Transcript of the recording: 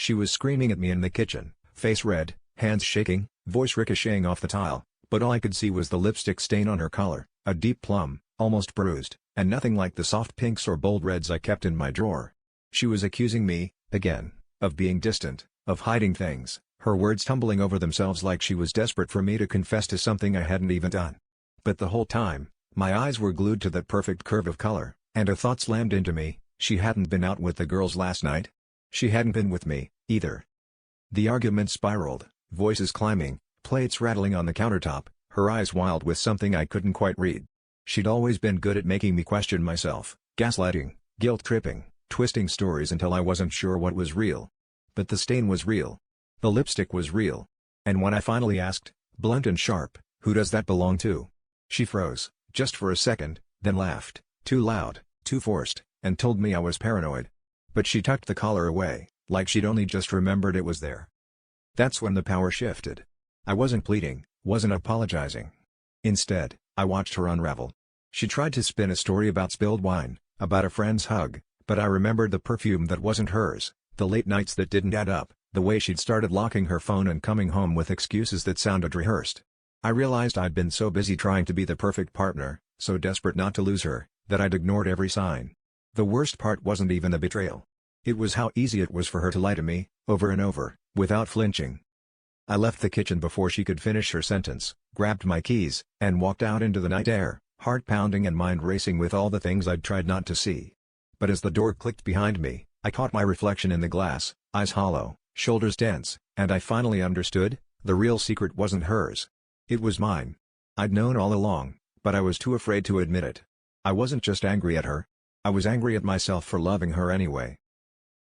She was screaming at me in the kitchen, face red, hands shaking, voice ricocheting off the tile, but all I could see was the lipstick stain on her collar, a deep plum, almost bruised, and nothing like the soft pinks or bold reds I kept in my drawer. She was accusing me, again, of being distant, of hiding things, her words tumbling over themselves like she was desperate for me to confess to something I hadn't even done. But the whole time, my eyes were glued to that perfect curve of color, and a thought slammed into me: she hadn't been out with the girls last night. She hadn't been with me, either. The argument spiraled, voices climbing, plates rattling on the countertop, her eyes wild with something I couldn't quite read. She'd always been good at making me question myself, gaslighting, guilt-tripping, twisting stories until I wasn't sure what was real. But the stain was real. The lipstick was real. And when I finally asked, blunt and sharp, "Who does that belong to?" she froze, just for a second, then laughed, too loud, too forced, and told me I was paranoid. But she tucked the collar away, like she'd only just remembered it was there. That's when the power shifted. I wasn't pleading, wasn't apologizing. Instead, I watched her unravel. She tried to spin a story about spilled wine, about a friend's hug, but I remembered the perfume that wasn't hers, the late nights that didn't add up, the way she'd started locking her phone and coming home with excuses that sounded rehearsed. I realized I'd been so busy trying to be the perfect partner, so desperate not to lose her, that I'd ignored every sign. The worst part wasn't even the betrayal. It was how easy it was for her to lie to me, over and over, without flinching. I left the kitchen before she could finish her sentence, grabbed my keys, and walked out into the night air, heart pounding and mind racing with all the things I'd tried not to see. But as the door clicked behind me, I caught my reflection in the glass, eyes hollow, shoulders tense, and I finally understood: the real secret wasn't hers. It was mine. I'd known all along, but I was too afraid to admit it. I wasn't just angry at her. I was angry at myself for loving her anyway.